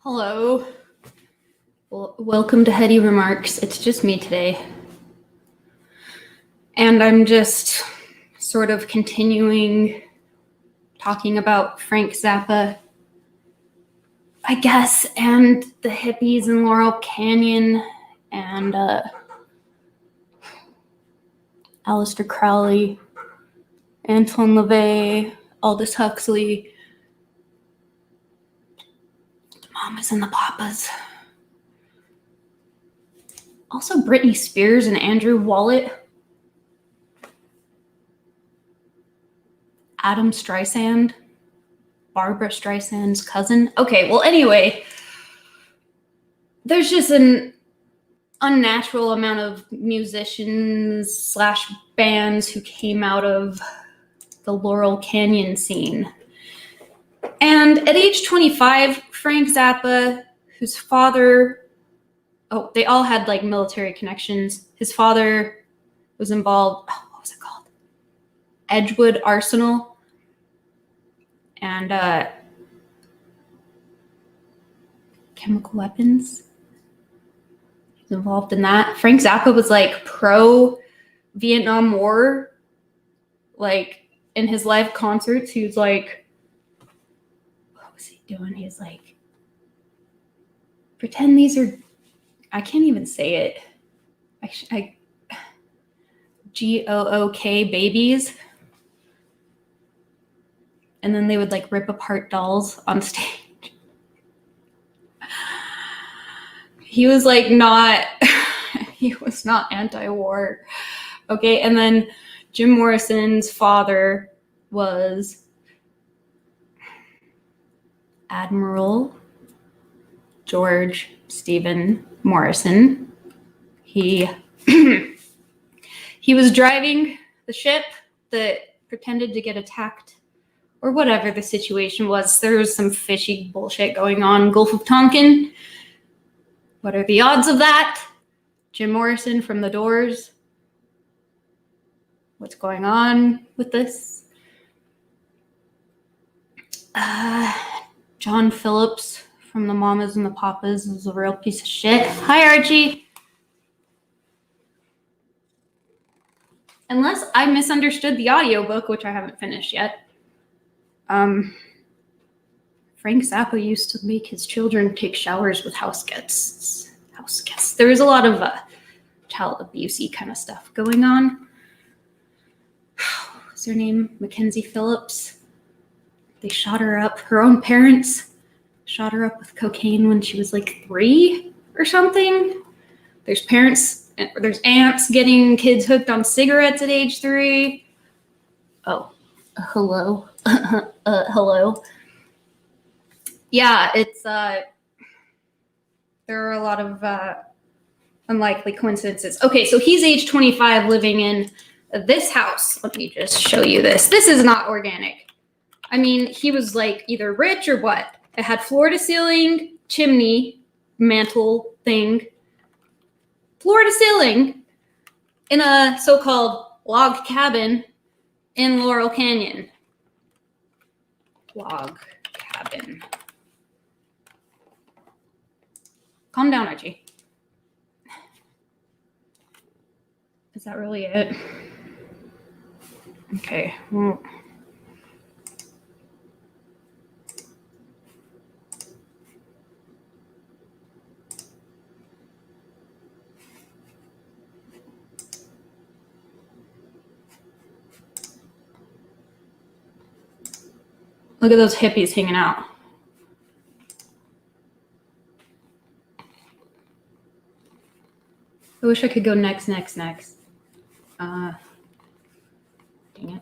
Hello. Well, welcome to Heady Remarks. It's just me today. And I'm just sort of continuing talking about Frank Zappa, I guess, and the hippies in Laurel Canyon, and Aleister Crowley, Antoine LaVey, Aldous Huxley, the Mamas and the Papas. Also Britney Spears and Andrew Wallet. Adam Streisand, Barbara Streisand's cousin. Okay, well, anyway, there's just an unnatural amount of musicians / bands who came out of the Laurel Canyon scene. And at age 25, Frank Zappa, whose father, they all had like military connections. His father was involved, what was it called? Edgewood Arsenal. And chemical weapons. He's involved in that. Frank Zappa was like pro-Vietnam War. Like in his live concerts, he was like, what was he doing? He was like, pretend these are, I can't even say it. GOOK babies. And then they would like rip apart dolls on stage. He was like he was not anti-war. Okay, and then Jim Morrison's father was Admiral George Stephen Morrison. He was driving the ship that pretended to get attacked, or whatever the situation was. There was some fishy bullshit going on. Gulf of Tonkin. What are the odds of that? Jim Morrison from The Doors. What's going on with this? John Phillips from the Mamas and the Papas is a real piece of shit. Hi, Archie. Unless I misunderstood the audiobook, which I haven't finished yet. Frank Zappa used to make his children take showers with house guests. There was a lot of child abuse-y kind of stuff going on. What's her name? Mackenzie Phillips. They shot her up. Her own parents shot her up with cocaine when she was like 3 or something. There's aunts getting kids hooked on cigarettes at age 3. Oh, hello. Hello. Yeah, it's there are a lot of unlikely coincidences. Okay, so he's age 25 living in this house. Let me just show you this. This is not organic. I mean, he was like either rich or what? It had floor to ceiling, chimney, mantle thing, floor to ceiling in a so-called log cabin in Laurel Canyon. Log cabin. Calm down, Archie. Is that really it? Okay. Well. Look at those hippies hanging out. I wish I could go next. Dang it.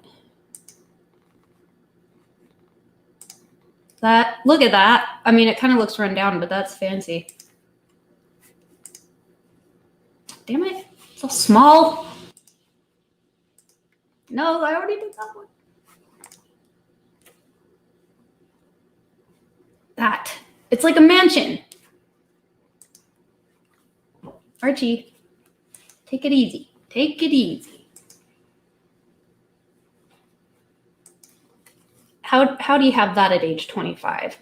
Look at that. I mean, it kind of looks run down, but that's fancy. Damn it. It's so small. No, I already did that one. That. It's like a mansion. Archie, take it easy. Take it easy. How do you have that at age 25?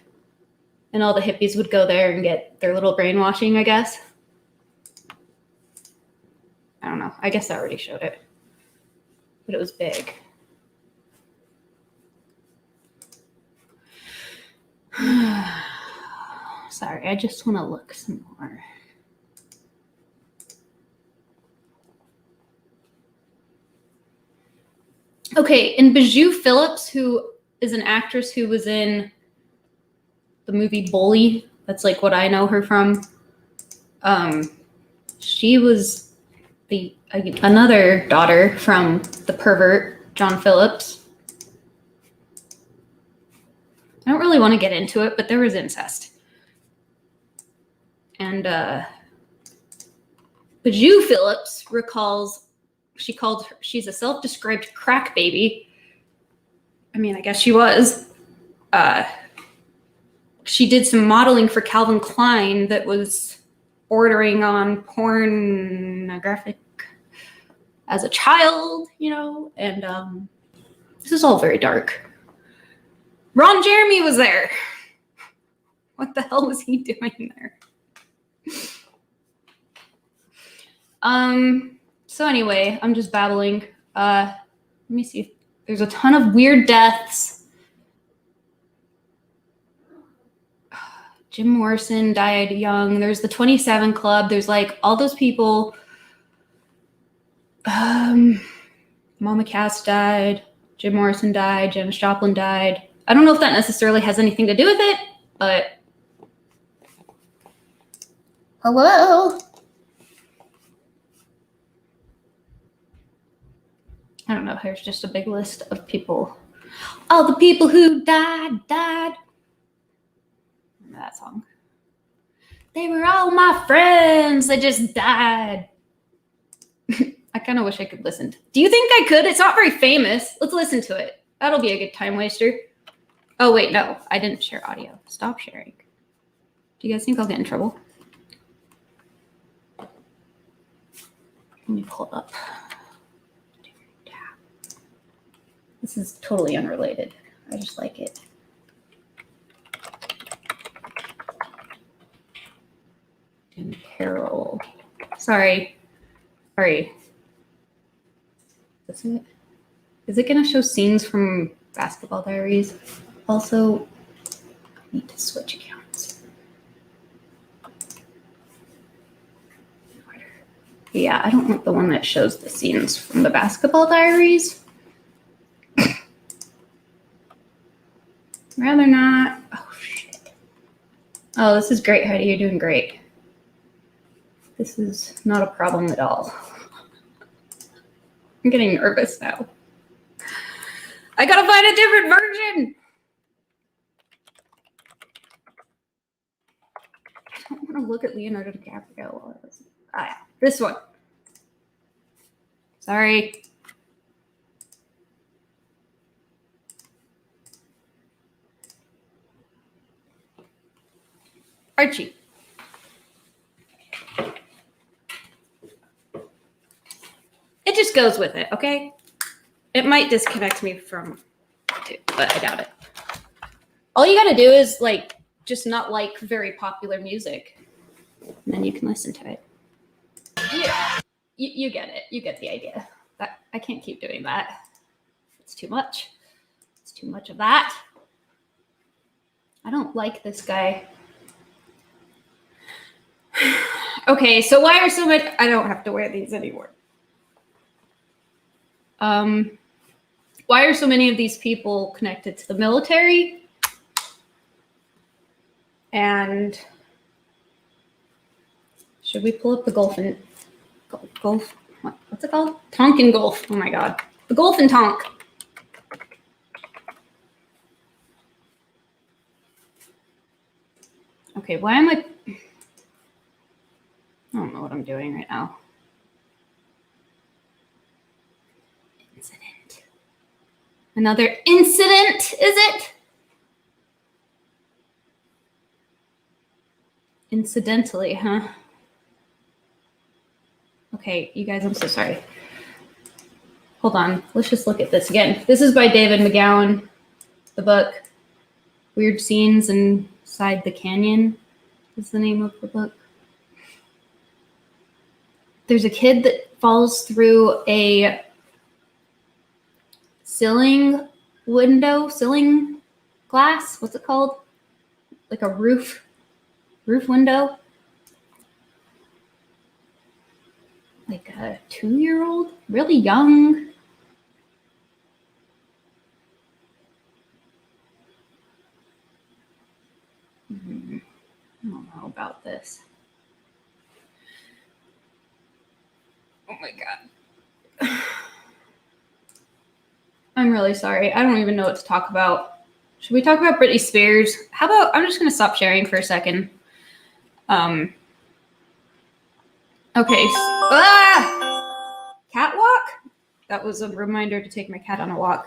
And all the hippies would go there and get their little brainwashing, I guess. I don't know. I guess I already showed it. But it was big. Sorry, I just want to look some more. Okay, and Bijou Phillips, who is an actress who was in the movie Bully, that's like what I know her from. She was another daughter from the pervert John Phillips. I don't really want to get into it, but there was incest. And Bijou Phillips recalls she's a self-described crack baby. I mean, I guess she was. She did some modeling for Calvin Klein that was bordering on pornographic as a child, you know, and this is all very dark. Ron Jeremy was there. What the hell was he doing there? So anyway, I'm just babbling. Let me see. There's a ton of weird deaths. Jim Morrison died young. There's the 27 Club. There's like all those people. Mama Cass died. Jim Morrison died. Janis Joplin died. I don't know if that necessarily has anything to do with it, but hello. I don't know. There's just a big list of people. All the people who died. Remember that song? They were all my friends. They just died. I kind of wish I could listen. Do you think I could? It's not very famous. Let's listen to it. That'll be a good time waster. Oh, wait, no. I didn't share audio. Stop sharing. Do you guys think I'll get in trouble? Let me pull it up. This is totally unrelated. I just like it. And Carol. Sorry. Is it going to show scenes from Basketball Diaries? Also, I need to switch accounts. Yeah, I don't want the one that shows the scenes from the Basketball Diaries. Rather not. Oh, shit. Oh, this is great, Heidi. You're doing great. This is not a problem at all. I'm getting nervous now. I gotta find a different version. I don't want to look at Leonardo DiCaprio. Yeah, this one. Sorry. Archie. It just goes with it, okay? It might disconnect me from it, but I doubt it. All you gotta do is just not like very popular music, and then you can listen to it. Yeah, you get it. You get the idea. I can't keep doing that. It's too much. It's too much of that. I don't like this guy. Okay, so why are so many? I don't have to wear these anymore. Why are so many of these people connected to the military? And should we pull up the golf? What's it called? Tonkin Golf. Oh my God. The Golf and Tonk. Okay, why am I don't know what I'm doing right now. Incident. Another incident, is it? Incidentally, huh? Okay, you guys, I'm so sorry. Hold on. Let's just look at this again. This is by David McGowan, the book Weird Scenes and Outside the Canyon is the name of the book. There's a kid that falls through a ceiling glass. What's it called? Like a roof window. Like a 2-year-old, really young. I don't know about this. Oh my God. I'm really sorry. I don't even know what to talk about. Should we talk about Britney Spears? How about, I'm just going to stop sharing for a second. Okay. Catwalk? That was a reminder to take my cat on a walk.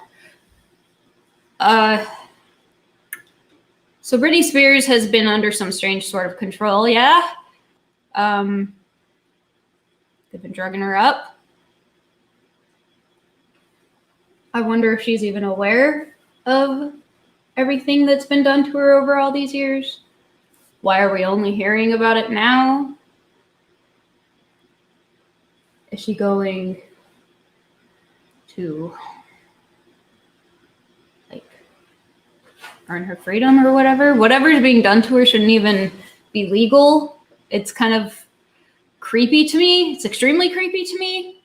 So Britney Spears has been under some strange sort of control, yeah? They've been drugging her up. I wonder if she's even aware of everything that's been done to her over all these years. Why are we only hearing about it now? Is she going to, like, earn her freedom or whatever? Whatever's being done to her shouldn't even be legal. It's kind of creepy to me. It's extremely creepy to me.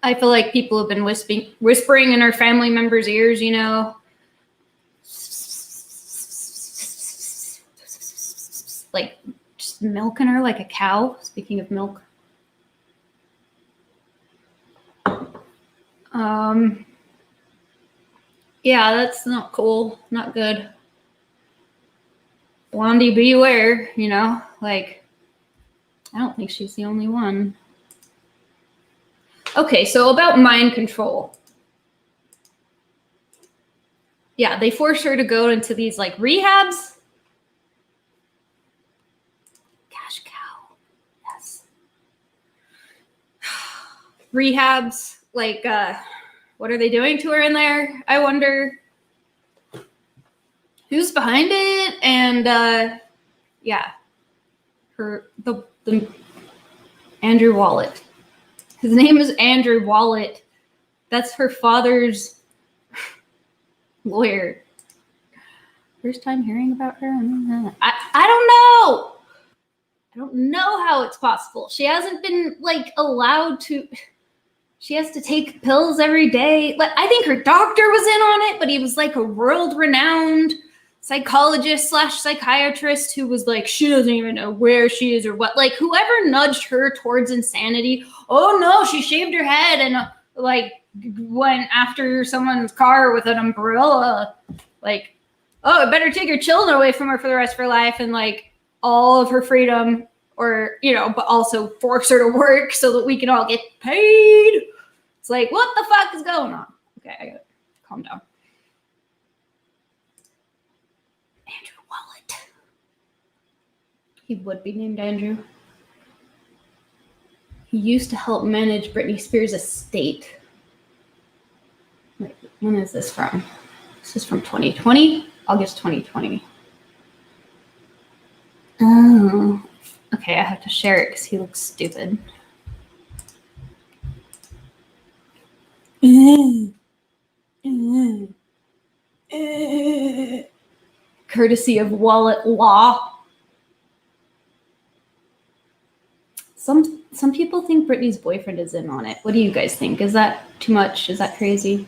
I feel like people have been whispering in her family members' ears, you know, like just milking her like a cow. Speaking of milk. Yeah, that's not cool. Not good. Blondie, beware, you know, like, I don't think she's the only one. Okay, so about mind control. Yeah, they force her to go into these like rehabs. Cash cow. Yes. Rehabs, like, what are they doing to her in there? I wonder who's behind it. And yeah, the Andrew Wallet. His name is Andrew Wallet. That's her father's lawyer. First time hearing about her? I don't know. I don't know how it's possible. She hasn't been like allowed to. She has to take pills every day. Like, I think her doctor was in on it, but he was like a world-renowned psychologist / psychiatrist who was like, she doesn't even know where she is or what. Like, whoever nudged her towards insanity. Oh no, she shaved her head and like went after someone's car with an umbrella. Like, oh, I better take your children away from her for the rest of her life and like all of her freedom, or, you know, but also force her to work so that we can all get paid. It's like, what the fuck is going on? Okay, I gotta calm down. Andrew Wallet. He would be named Andrew. He used to help manage Britney Spears' estate. Wait, when is this from? This is from 2020, August 2020. Oh, okay, I have to share it because he looks stupid. Courtesy of Wallet Law. Some people think Britney's boyfriend is in on it. What do you guys think? Is that too much? Is that crazy?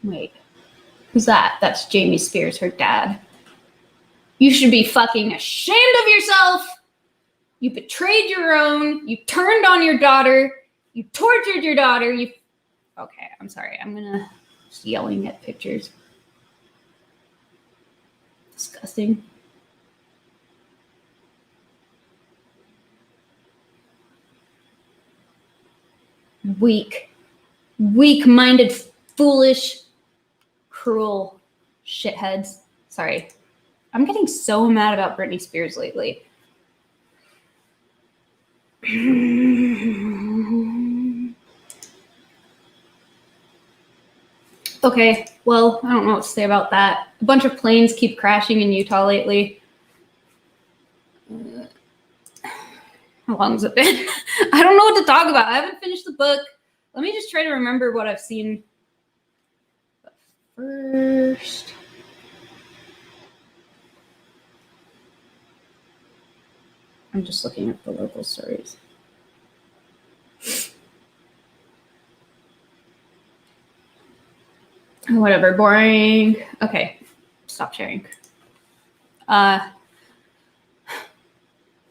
Wait, who's that? That's Jamie Spears, her dad. You should be fucking ashamed of yourself. You betrayed your own. You turned on your daughter. You tortured your daughter. Okay, I'm sorry. I'm gonna just yelling at pictures. Disgusting. Weak-minded, foolish, cruel shitheads. Sorry. I'm getting so mad about Britney Spears lately. Okay, well, I don't know what to say about that. A bunch of planes keep crashing in Utah lately. How long has it been? I don't know what to talk about. I haven't finished the book. Let me just try to remember what I've seen. But first, I'm just looking at the local stories. Whatever, boring. Okay, stop sharing.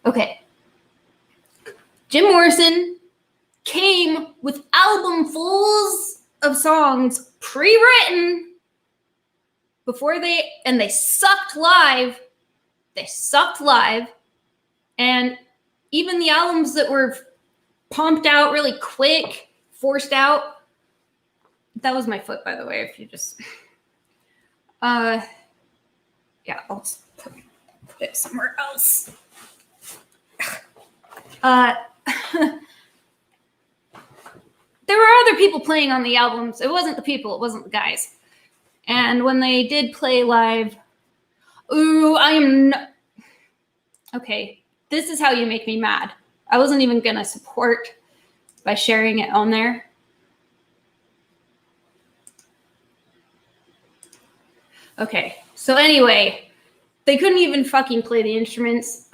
Okay. Jim Morrison came with albumfuls of songs pre-written before they sucked live. They sucked live. And even the albums that were pumped out really quick, forced out. That was my foot, by the way, if you just yeah, I'll just put it somewhere else. There were other people playing on the albums. It wasn't the people, it wasn't the guys. And when they did play live, okay, this is how you make me mad. I wasn't even gonna support by sharing it on there. Okay, so anyway, they couldn't even fucking play the instruments.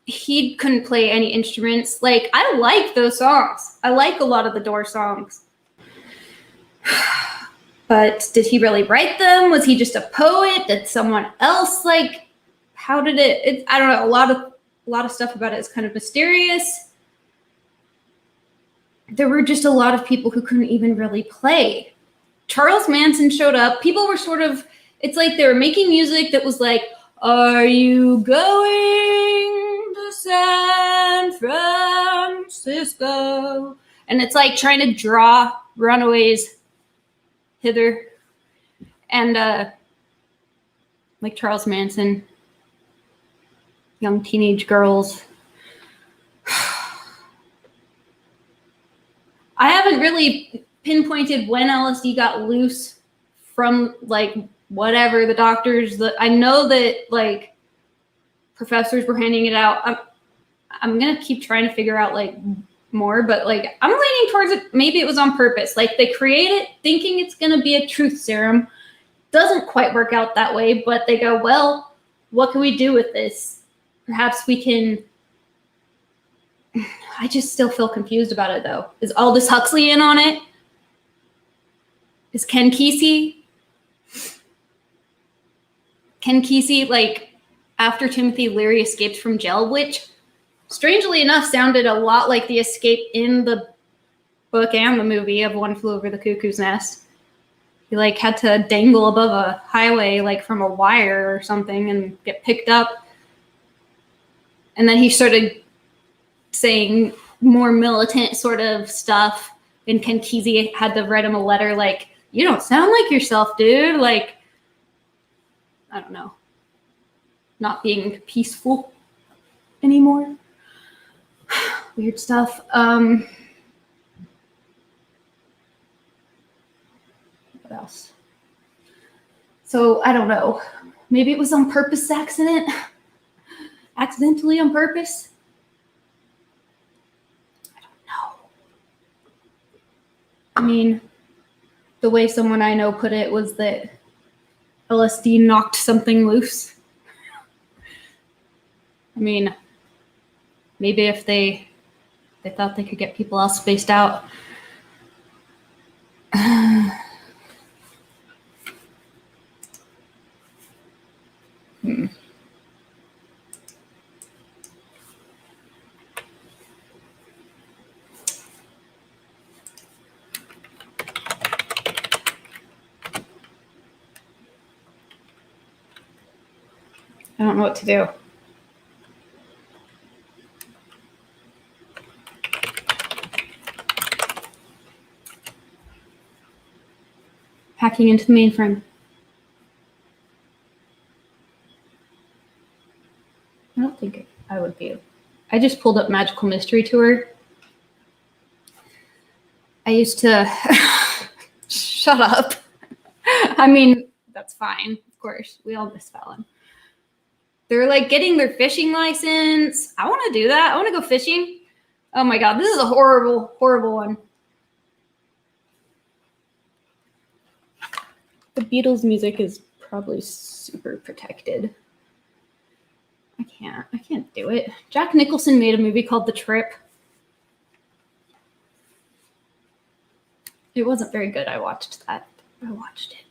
He couldn't play any instruments. Like, I like those songs. I like a lot of the Doors songs. But did he really write them? Was he just a poet? Did someone else, like, how did it I don't know, a lot of stuff about it is kind of mysterious. There were just a lot of people who couldn't even really play. Charles Manson showed up. People were sort of, it's like they were making music that was like, are you going to San Francisco? And it's like trying to draw runaways hither. And like Charles Manson, young teenage girls. I haven't really pinpointed when LSD got loose from like whatever the doctors. I know that like professors were handing it out. I'm gonna keep trying to figure out like more, but like I'm leaning towards it. Maybe it was on purpose. Like they create it thinking it's gonna be a truth serum. Doesn't quite work out that way, but they go, well, what can we do with this? Perhaps we can. I just still feel confused about it though. Is Aldous Huxley in on it? Is Ken Kesey? Ken Kesey, like, after Timothy Leary escaped from jail, which, strangely enough, sounded a lot like the escape in the book and the movie of One Flew Over the Cuckoo's Nest. He, like, had to dangle above a highway, like, from a wire or something and get picked up. And then he started saying more militant sort of stuff, and Ken Kesey had to write him a letter like, you don't sound like yourself, dude. Like, I don't know. Not being peaceful anymore. Weird stuff. What else? So, I don't know. Maybe it was on purpose accident. Accidentally on purpose. I don't know. I mean, the way someone I know put it was that LSD knocked something loose. I mean, maybe if they thought they could get people all spaced out. I don't know what to do. Hacking into the mainframe. I don't think I would be. I just pulled up Magical Mystery Tour. I used to shut up. I mean, that's fine. Of course, we all miss Fallon. They're like getting their fishing license. I want to do that. I want to go fishing. Oh my God, this is a horrible, horrible one. The Beatles music is probably super protected. I can't do it. Jack Nicholson made a movie called The Trip. It wasn't very good. I watched that. I watched it.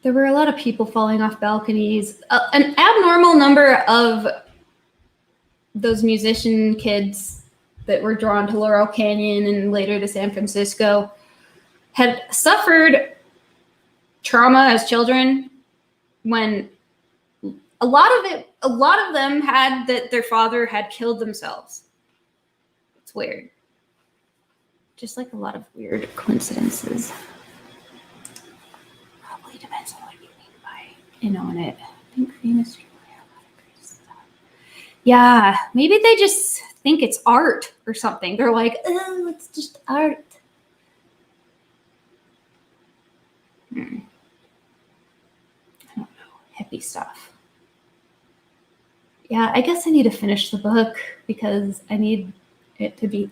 There were a lot of people falling off balconies. An abnormal number of those musician kids that were drawn to Laurel Canyon and later to San Francisco had suffered trauma as children when a lot of them had that their father had killed themselves. It's weird. Just like a lot of weird coincidences. Probably depends on what you mean by in on it. I think famous people have a lot of great stuff. Yeah, maybe they just think it's art or something. They're like, oh, it's just art. I don't know. Hippie stuff. Yeah, I guess I need to finish the book because I need it to be.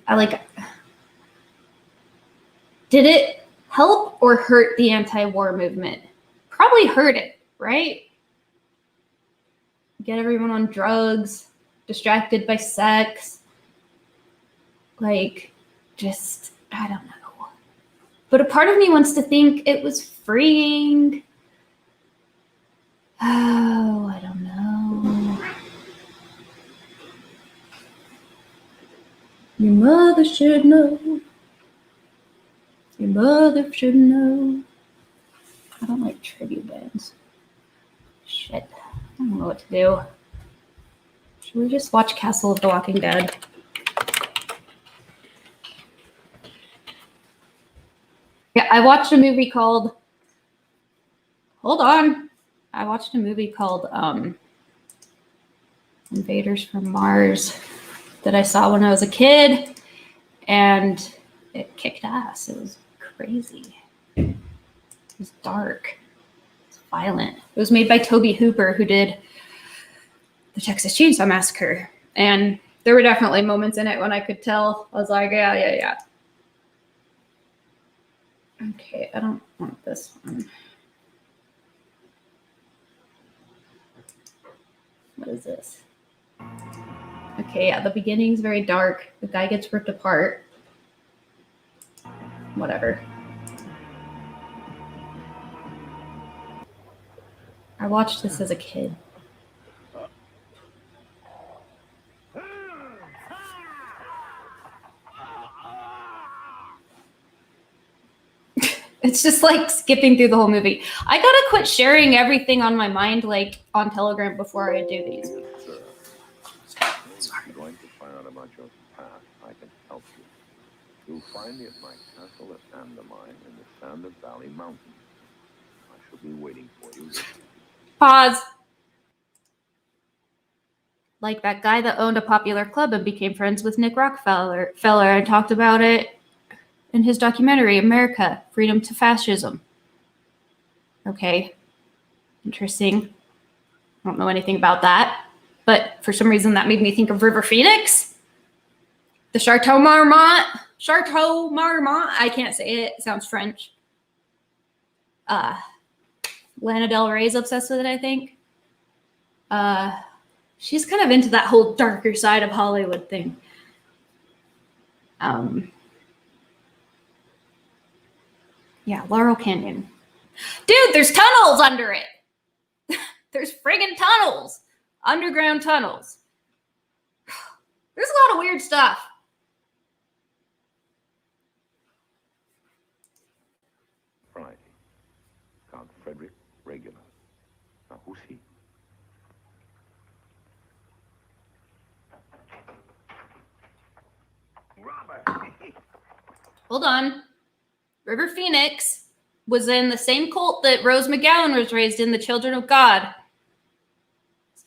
Did it help or hurt the anti-war movement? Probably hurt it, right? Get everyone on drugs, distracted by sex. Like, just, I don't know. But a part of me wants to think it was freeing. Oh, I don't know. Your mother should know. Your mother should know. I don't like tribute bands. Shit. I don't know what to do. Should we just watch Castle of the Walking Dead? Yeah, I watched a movie called... Hold on. I watched a movie called Invaders from Mars that I saw when I was a kid, and it kicked ass. It was crazy. It was dark. It was violent. It was made by Tobe Hooper, who did the Texas Chainsaw Massacre. And there were definitely moments in it when I could tell. I was like, yeah. Okay, I don't want this one. What is this? Okay, yeah, the beginning's very dark. The guy gets ripped apart. Whatever. I watched this as a kid. It's just like skipping through the whole movie. I gotta quit sharing everything on my mind, like on Telegram, before I do these. Sorry. If you're going to find out about your past, I can help you. You'll find me at my castle at Andamine in the Sanders Valley Mountains. I shall be waiting for you. Pause. Like that guy that owned a popular club and became friends with Nick Rockefeller and talked about it in his documentary, America, Freedom to Fascism. Okay. Interesting. I don't know anything about that. But for some reason, that made me think of River Phoenix. The Chateau Marmont. I can't say it. It sounds French. Lana Del Rey's obsessed with it, I think. She's kind of into that whole darker side of Hollywood thing. Yeah, Laurel Canyon. Dude, there's tunnels under it. There's friggin' tunnels. Underground tunnels. There's a lot of weird stuff. Friday. Count Frederick Regular. Now, who's he? Robert. Hold on. River Phoenix was in the same cult that Rose McGowan was raised in, the Children of God.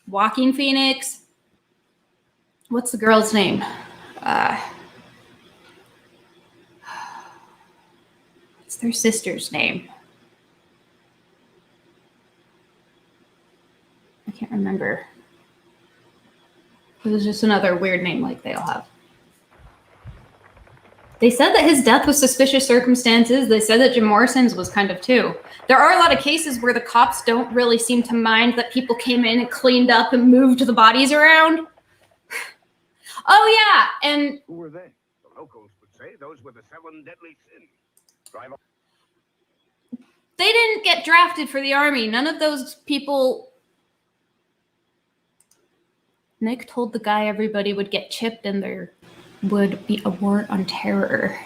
Walking Phoenix. What's the girl's name? their sister's name? I can't remember. It was just another weird name like they all have. They said that his death was suspicious circumstances. They said that Jim Morrison's was kind of too. There are a lot of cases where the cops don't really seem to mind that people came in and cleaned up and moved the bodies around. Oh, yeah, and... Who were they? The locals would say those were the 7 deadly sins. Drive on. They didn't get drafted for the army. None of those people... Nick told the guy everybody would get chipped and there would be a war on terror.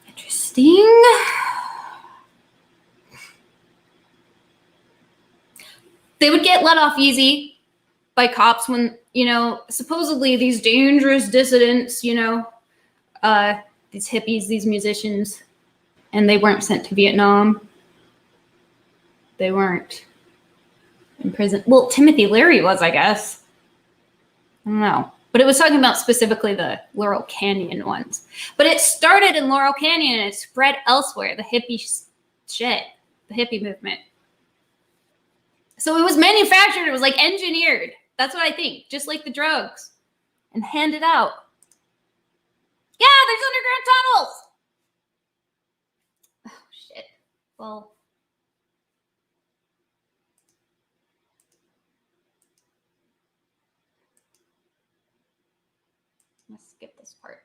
Interesting. They would get let off easy by cops when, you know, supposedly these dangerous dissidents, you know, these hippies, these musicians, and they weren't sent to Vietnam. They weren't in prison. Well, Timothy Leary was, I guess. I don't know. But it was talking about specifically the Laurel Canyon ones. But it started in Laurel Canyon and it spread elsewhere, the hippie shit, the hippie movement. So it was manufactured, it was like engineered. That's what I think, just like the drugs. And handed out. Yeah, there's underground tunnels! Oh, shit. Well... Let's skip this part.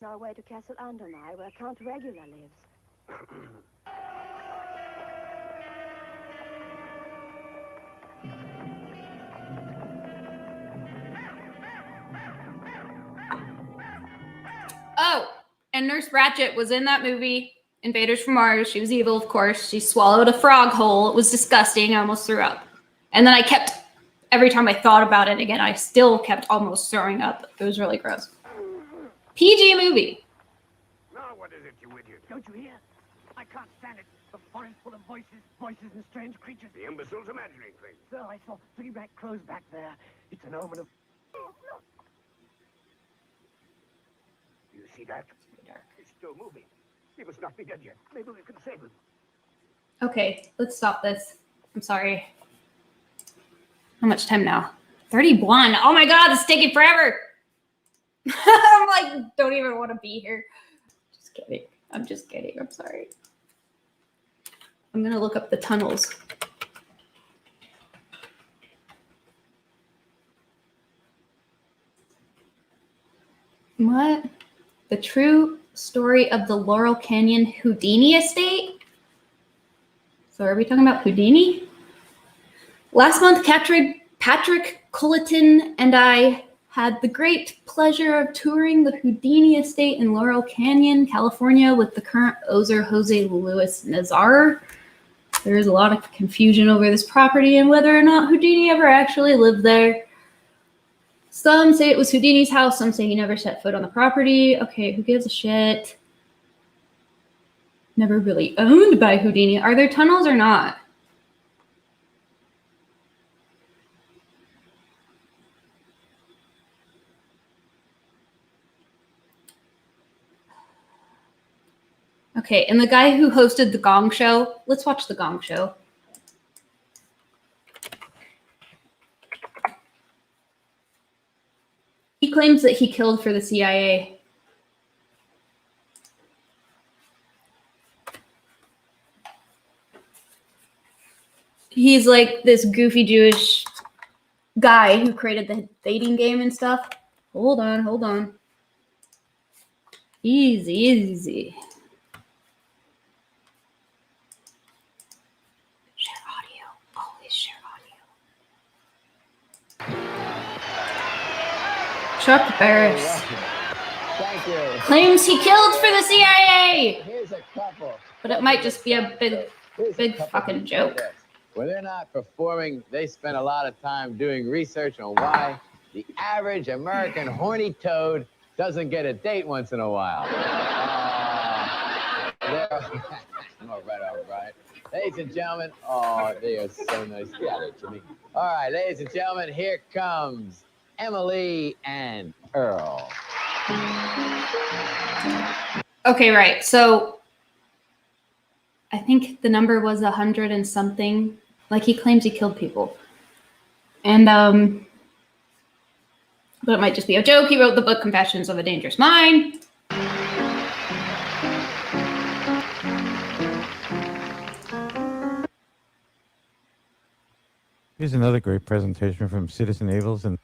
Our way to Castle Andermai, where Count Regular lives. Oh, and Nurse Ratched was in that movie, Invaders from Mars. She was evil, of course. She swallowed a frog whole. It was disgusting. I almost threw up. And then I kept, every time I thought about it again, I still kept almost throwing up. It was really gross. PG movie. Now what is it, you idiot? Don't you hear? I can't stand it. The forest full of voices and strange creatures. The imbecile's imagining things. So I saw 3 black crows back there. It's an omen of... You see that? It's still moving. He must not be dead yet. Maybe we can save him. Okay, let's stop this. I'm sorry. How much time now? 31. Oh my god, this is taking forever. I'm like, don't even want to be here. Just kidding. I'm just kidding. I'm sorry. I'm going to look up the tunnels. What? The true story of the Laurel Canyon Houdini estate? So are we talking about Houdini? Last month, Patrick Culleton and I had the great pleasure of touring the Houdini estate in Laurel Canyon, California, with the current owner, Jose Luis Nazar. There is a lot of confusion over this property and whether or not Houdini ever actually lived there. Some say it was Houdini's house. Some say he never set foot on the property. Okay, who gives a shit? Never really owned by Houdini. Are there tunnels or not? Okay, and the guy who hosted The Gong Show, let's watch The Gong Show. He claims that he killed for the CIA. He's like this goofy Jewish guy who created the dating game and stuff. Hold on. Easy. Share audio. Always share audio. Chuck Barris Thank you. claims he killed for the CIA, Here's a couple. but it might just be a big Here's a couple fucking joke. When they're not performing, they spend a lot of time doing research on why the average American horny toad doesn't get a date once in a while. All right. Ladies and gentlemen, oh, they are so nice. Get out of it, Jimmy. All right, ladies and gentlemen, here comes Emily and Earl. Okay, right. So I think the number was 100 and something. Like he claims he killed people. And but it might just be a joke. He wrote the book Confessions of a Dangerous Mind. Here's another great presentation from Citizen Abels and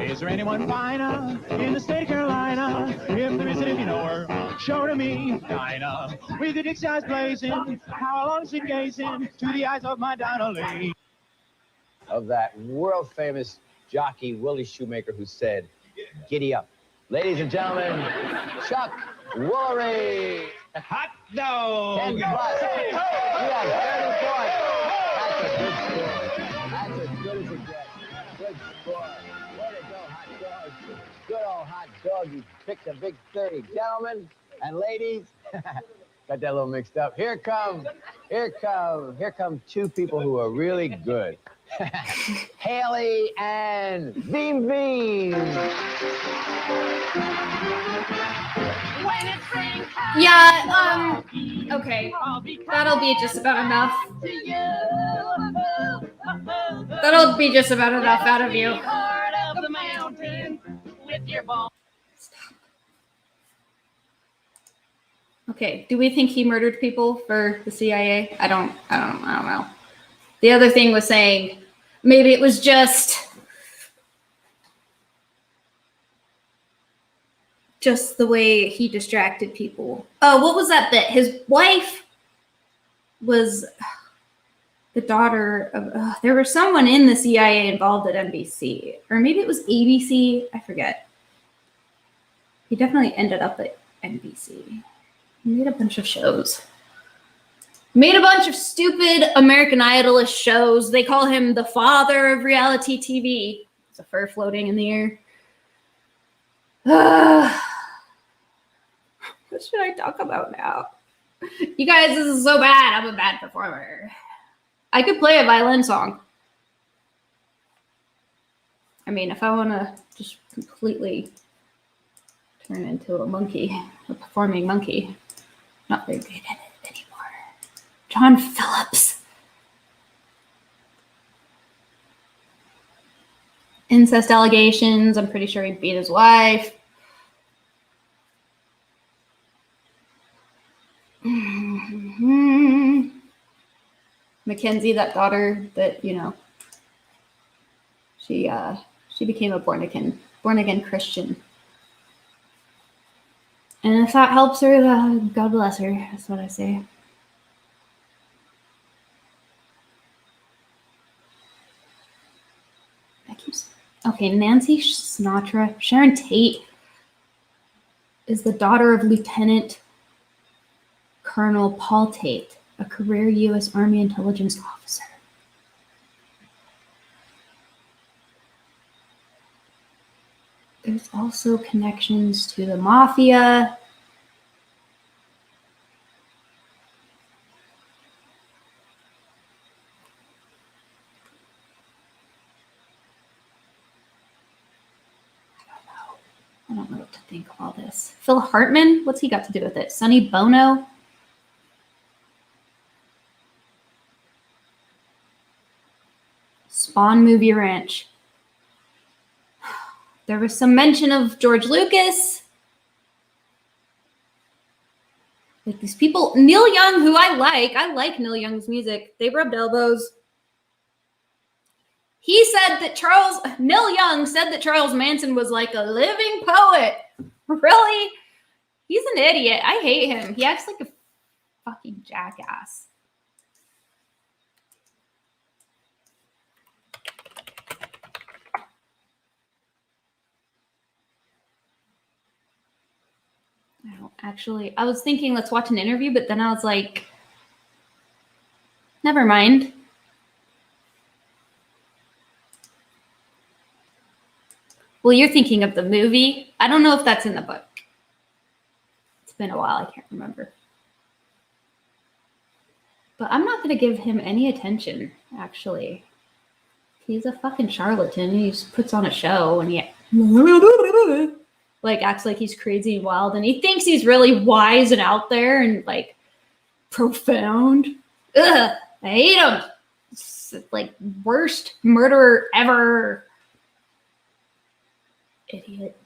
Is there anyone finer in the state of Carolina? If there isn't, if you know her, show to me, Dinah. With the Dixie eyes blazing, how long she gazing to the eyes of my Dinah Lee. Of that world famous jockey Willie Shoemaker who said, "Giddy up." Ladies and gentlemen, Chuck Woolery. Hot dog! 10 plus. You have 30 points. That's a good score. That's as good as it gets. Good score. Way to go, hot dog. Good old hot dog. You picked a big 30. Gentlemen and ladies, got that a little mixed up. Here come two people who are really good. Haley and Beam Beam. Yeah, okay. That'll be just about enough. That'll be just about enough out of you. Okay, do we think he murdered people for the CIA? I don't know. The other thing was saying maybe it was just the way he distracted people. Oh, what was that bit? His wife was the daughter of, there was someone in the CIA involved at NBC, or maybe it was ABC. I forget. He definitely ended up at NBC. He made a bunch of shows. Made a bunch of stupid American Idol-ish shows. They call him the father of reality TV. It's a fur floating in the air. What should I talk about now? You guys, this is so bad. I'm a bad performer. I could play a violin song. I mean, if I want to just completely turn into a monkey, a performing monkey, not very good at it anymore. John Phillips. Incest allegations. I'm pretty sure he beat his wife. Mackenzie, that daughter that, you know, she became a born again Christian. And if that helps her, God bless her. That's what I say. Okay, Nancy Sinatra. Sharon Tate is the daughter of Lieutenant Colonel Paul Tate, a career U.S. Army intelligence officer. There's also connections to the mafia. I don't know what to think of all this. Phil Hartman, what's he got to do with it? Sonny Bono. Spawn Movie Ranch. There was some mention of George Lucas. Like these people, Neil Young, who I like Neil Young's music. They rubbed elbows. He said that Neil Young said that Charles Manson was like a living poet. Really? He's an idiot. I hate him. He acts like a fucking jackass. Actually, I was thinking let's watch an interview, but then I was like, never mind. Well, you're thinking of the movie. I don't know if that's in the book. It's been a while. I can't remember. But I'm not going to give him any attention, actually. He's a fucking charlatan. He just puts on a show and he like acts like he's crazy and wild, and he thinks he's really wise and out there and like profound. Ugh, I hate him. It's like worst murderer ever. Idiot.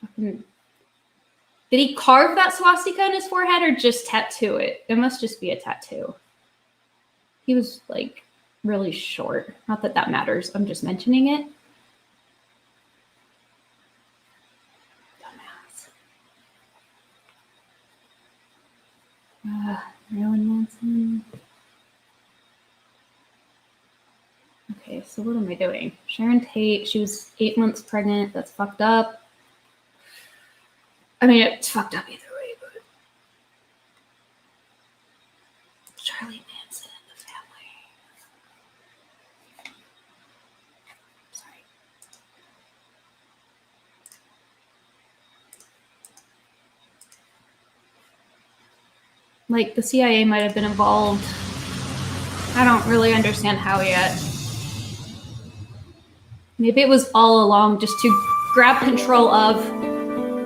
Fucking. Did he carve that swastika on his forehead or just tattoo it? It must just be a tattoo. He was like really short. Not that that matters. I'm just mentioning it. Dumbass. Marilyn Manson. Okay, so what am I doing? Sharon Tate, she was 8 months pregnant. That's fucked up. I mean, it's fucked up either way, but Charlie Manson and the family. Sorry. Like, the CIA might have been involved. I don't really understand how yet. Maybe it was all along just to grab control of.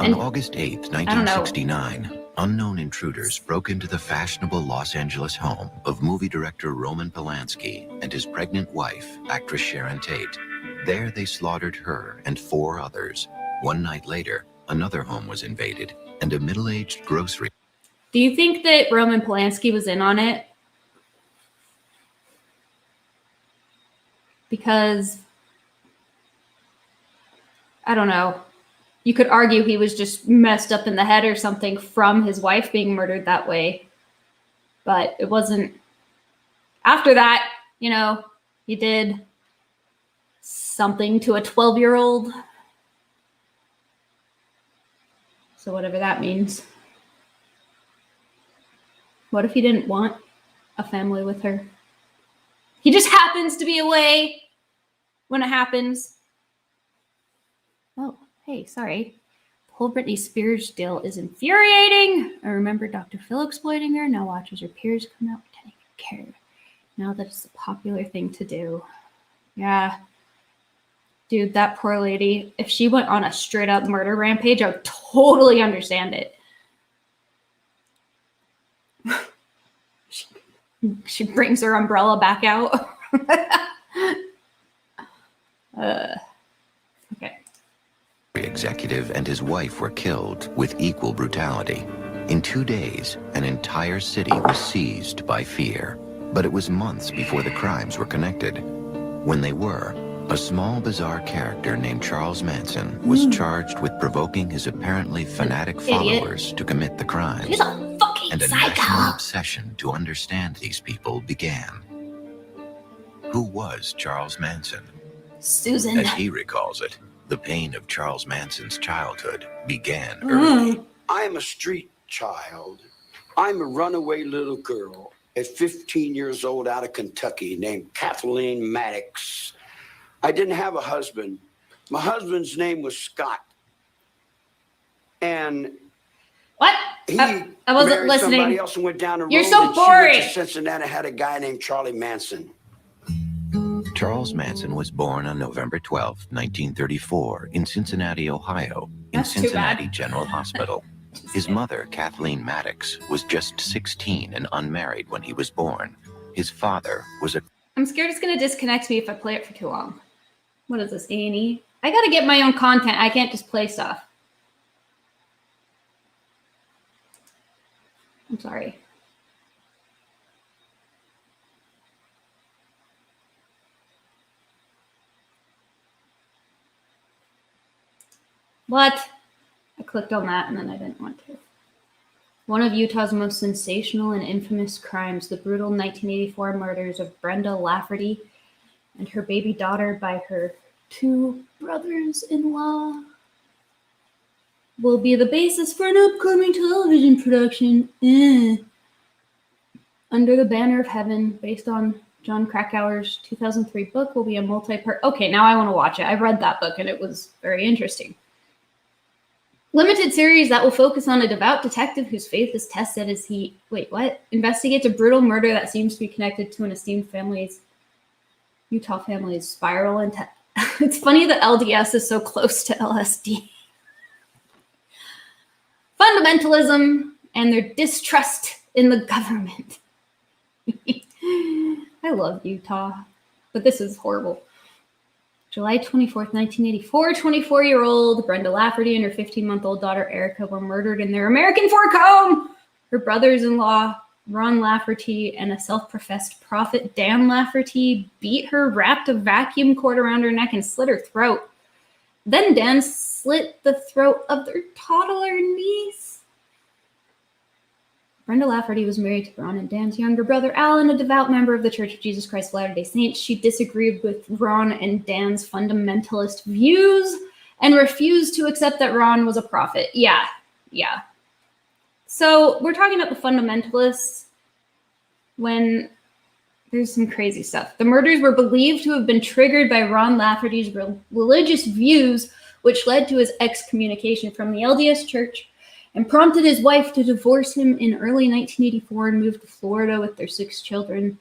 On August 8th, 1969, unknown intruders broke into the fashionable Los Angeles home of movie director Roman Polanski and his pregnant wife, actress Sharon Tate. There they slaughtered her and 4 others. One night later, another home was invaded, and a middle-aged grocery. Do you think that Roman Polanski was in on it? Because, I don't know. You could argue he was just messed up in the head or something from his wife being murdered that way. But it wasn't. After that, you know, he did something to a 12-year-old. So whatever that means. What if he didn't want a family with her? He just happens to be away when it happens. Oh. Hey, sorry. The whole Britney Spears deal is infuriating. I remember Dr. Phil exploiting her. Now watches her peers come out pretending to care. Now that it's a popular thing to do. Yeah. Dude, that poor lady. If she went on a straight up murder rampage, I would totally understand it. She brings her umbrella back out. Okay. Executive and his wife were killed with equal brutality. In 2 days, an entire city was seized by fear. But it was months before the crimes were connected. When they were, a small, bizarre character named Charles Manson was charged with provoking his apparently fanatic followers to commit the crimes. He's a fucking and a psycho. national obsession to understand these people began. Who was Charles Manson? Susan. As he recalls it, the pain of Charles Manson's childhood began early. I'm a street child. I'm a runaway little girl at 15 years old out of Kentucky named Kathleen Maddox. I didn't have a husband. My husband's name was Scott. And what? He I wasn't married listening. Somebody else and went down the road. You're so and boring. She went to Cincinnati, had a guy named Charlie Manson. Charles Manson was born on November 12, 1934, in Cincinnati, Ohio, in That's too Cincinnati bad. General Hospital. His mother, Kathleen Maddox, was just 16 and unmarried when he was born. His father was a... I'm scared it's going to disconnect me if I play it for too long. What is this, A&E? I got to get my own content. I can't just play stuff. I'm sorry. What? I clicked on that and then I didn't want to. One of Utah's most sensational and infamous crimes, the brutal 1984 murders of Brenda Lafferty and her baby daughter by her 2 brothers-in-law, will be the basis for an upcoming television production under the banner of heaven, based on John Krakauer's 2003 book will be a multi-part. Okay, now I want to watch it. I read that book and it was very interesting. Limited series that will focus on a devout detective whose faith is tested as he, investigates a brutal murder that seems to be connected to an esteemed Utah family's spiral. And it's funny that LDS is so close to LSD. Fundamentalism and their distrust in the government. I love Utah, but this is horrible. July 24th, 1984, 24-year-old Brenda Lafferty and her 15-month-old daughter Erica were murdered in their American fork home. Her brothers-in-law, Ron Lafferty, and a self-professed prophet, Dan Lafferty, beat her, wrapped a vacuum cord around her neck, and slit her throat. Then Dan slit the throat of their toddler niece. Brenda Lafferty was married to Ron and Dan's younger brother, Alan, a devout member of the Church of Jesus Christ of Latter-day Saints. She disagreed with Ron and Dan's fundamentalist views and refused to accept that Ron was a prophet. Yeah. So we're talking about the fundamentalists when there's some crazy stuff. The murders were believed to have been triggered by Ron Lafferty's religious views, which led to his excommunication from the LDS Church and prompted his wife to divorce him in early 1984 and move to Florida with their 6 children.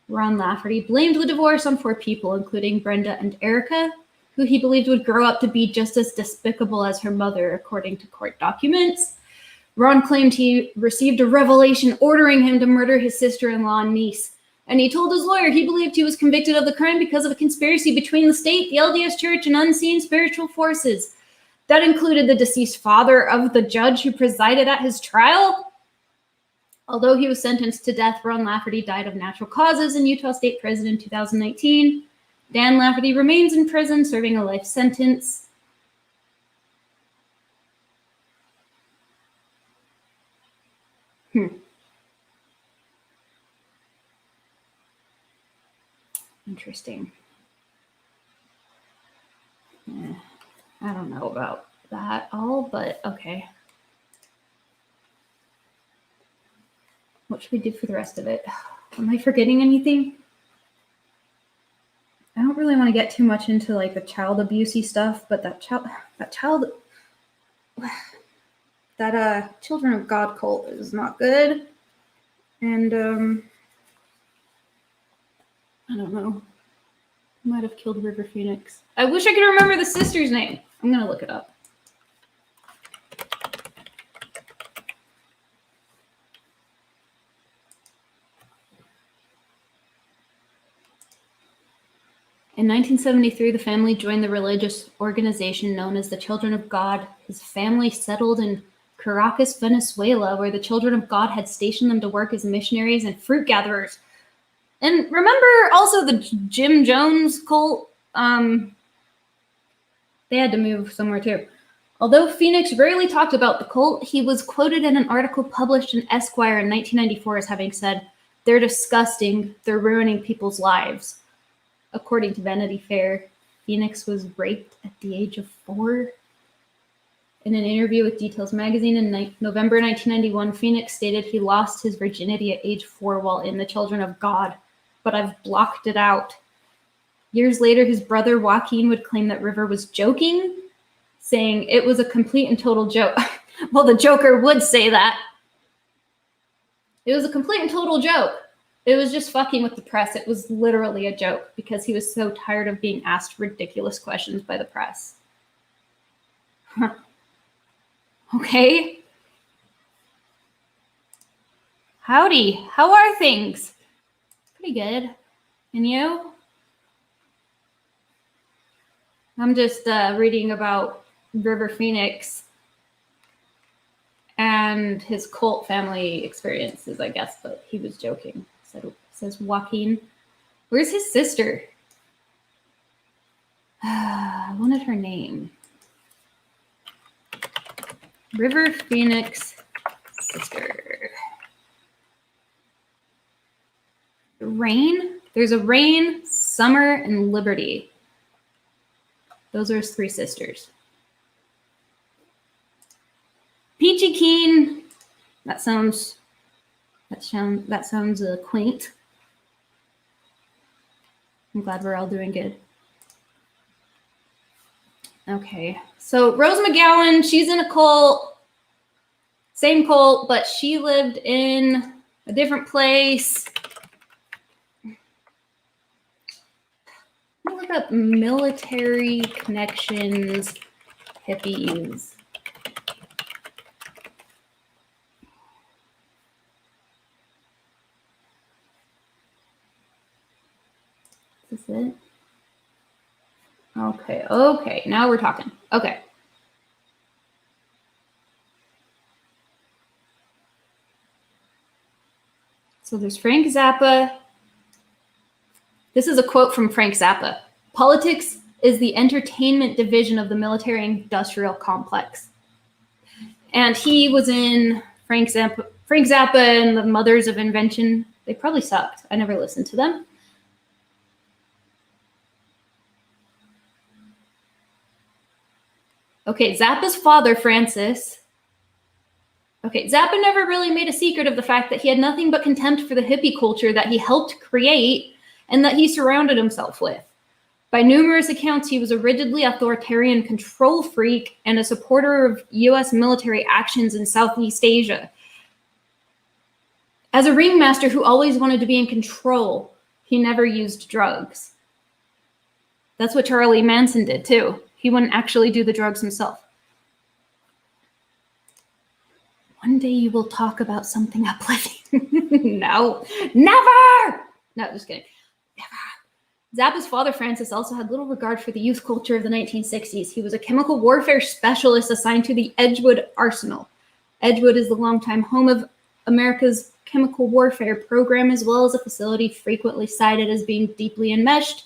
Ron Lafferty blamed the divorce on 4 people, including Brenda and Erica, who he believed would grow up to be just as despicable as her mother, according to court documents. Ron claimed he received a revelation ordering him to murder his sister-in-law and niece, and he told his lawyer he believed he was convicted of the crime because of a conspiracy between the state, the LDS Church, and unseen spiritual forces. That included the deceased father of the judge who presided at his trial. Although he was sentenced to death, Ron Lafferty died of natural causes in Utah State Prison in 2019. Dan Lafferty remains in prison, serving a life sentence. Interesting. Yeah. I don't know about that all, but okay. What should we do for the rest of it? Am I forgetting anything? I don't really want to get too much into like the child abusey stuff, but that Children of God cult is not good. And I don't know. Might have killed River Phoenix. I wish I could remember the sister's name. I'm going to look it up. In 1973, the family joined the religious organization known as the Children of God. His family settled in Caracas, Venezuela, where the Children of God had stationed them to work as missionaries and fruit gatherers. And remember also the Jim Jones cult? They had to move somewhere too. Although Phoenix rarely talked about the cult, he was quoted in an article published in Esquire in 1994 as having said, "They're disgusting. They're ruining people's lives." According to Vanity Fair, Phoenix was raped at the age of 4. In an interview with Details magazine in November 1991, Phoenix stated he lost his virginity at age 4 while in the Children of God, but I've blocked it out. Years later, his brother Joaquin would claim that River was joking, saying it was a complete and total joke. Well, the Joker would say that. It was a complete and total joke. It was just fucking with the press. It was literally a joke because he was so tired of being asked ridiculous questions by the press. Huh. Okay. Howdy. How are things? Pretty good. And you? I'm just reading about River Phoenix and his cult family experiences, I guess, but he was joking. So, says Joaquin. Where's his sister? I wanted her name. River Phoenix sister. Rain? There's a Rain, Summer, and Liberty. Those are his 3 sisters. Peachy Keen. That sounds quaint. I'm glad we're all doing good. Okay, so Rose McGowan, she's in a cult. Same cult, but she lived in a different place. Look up military connections, hippies. Is this it? Okay, now we're talking. Okay. So there's Frank Zappa. This is a quote from Frank Zappa. Politics is the entertainment division of the military-industrial complex. And he was in Frank Zappa and the Mothers of Invention. They probably sucked. I never listened to them. Okay, Zappa's father, Francis. Okay, Zappa never really made a secret of the fact that he had nothing but contempt for the hippie culture that he helped create and that he surrounded himself with. By numerous accounts, he was a rigidly authoritarian control freak and a supporter of U.S. military actions in Southeast Asia. As a ringmaster who always wanted to be in control, he never used drugs. That's what Charlie Manson did, too. He wouldn't actually do the drugs himself. One day you will talk about something uplifting. No, never! No, just kidding. Never. Zappa's father, Francis, also had little regard for the youth culture of the 1960s. He was a chemical warfare specialist assigned to the Edgewood Arsenal. Edgewood is the longtime home of America's chemical warfare program, as well as a facility frequently cited as being deeply enmeshed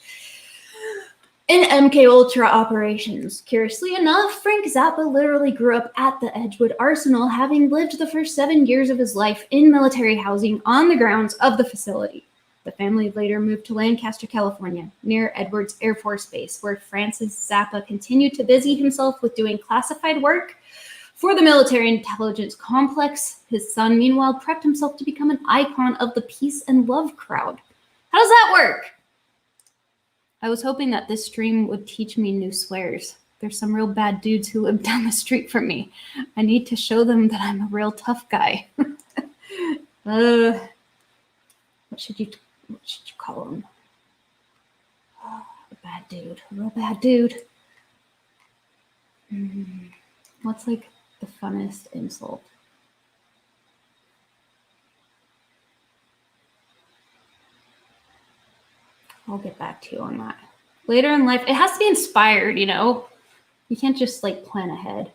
in MKUltra operations. Curiously enough, Frank Zappa literally grew up at the Edgewood Arsenal, having lived the first 7 years of his life in military housing on the grounds of the facility. The family later moved to Lancaster, California, near Edwards Air Force Base, where Francis Zappa continued to busy himself with doing classified work for the military intelligence complex. His son, meanwhile, prepped himself to become an icon of the peace and love crowd. How does that work? I was hoping that this stream would teach me new swears. There's some real bad dudes who live down the street from me. I need to show them that I'm a real tough guy. What should you call him? Oh, a bad dude. A real bad dude. What's like the funnest insult? I'll get back to you on that. Later in life, it has to be inspired, you know? You can't just like plan ahead.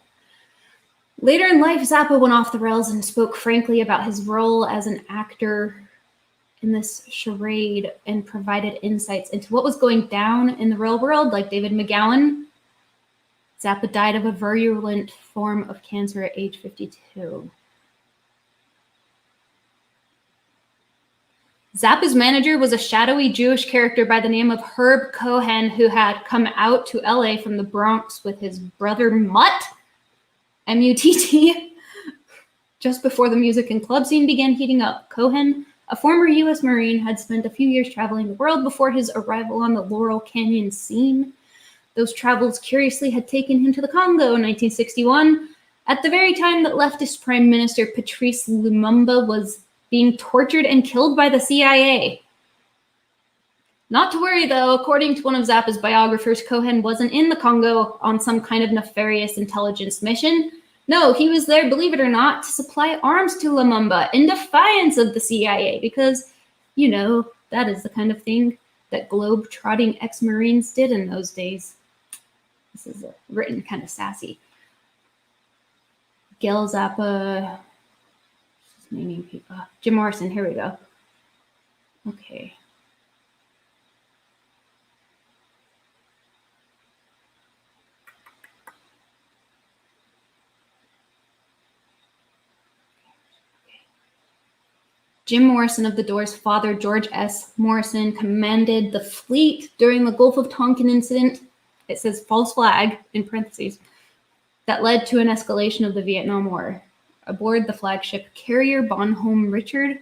Later in life, Zappa went off the rails and spoke frankly about his role as an actor in this charade and provided insights into what was going down in the real world, like David McGowan. Zappa died of a virulent form of cancer at age 52. Zappa's manager was a shadowy Jewish character by the name of Herb Cohen, who had come out to LA from the Bronx with his brother Mutt, M-U-T-T, just before the music and club scene began heating up. Cohen, a former U.S. Marine, had spent a few years traveling the world before his arrival on the Laurel Canyon scene. Those travels curiously had taken him to the Congo in 1961, at the very time that leftist Prime Minister Patrice Lumumba was being tortured and killed by the CIA. Not to worry, though, according to one of Zappa's biographers, Cohen wasn't in the Congo on some kind of nefarious intelligence mission. No, he was there, believe it or not, to supply arms to Lumumba in defiance of the CIA, because, you know, that is the kind of thing that globe-trotting ex-Marines did in those days. This is written kind of sassy. Gail Zappa, naming people. Jim Morrison, here we go. Okay. Jim Morrison of the Doors' father, George S. Morrison, commanded the fleet during the Gulf of Tonkin incident. It says false flag in parentheses that led to an escalation of the Vietnam War. Aboard the flagship carrier Bonhomme Richard,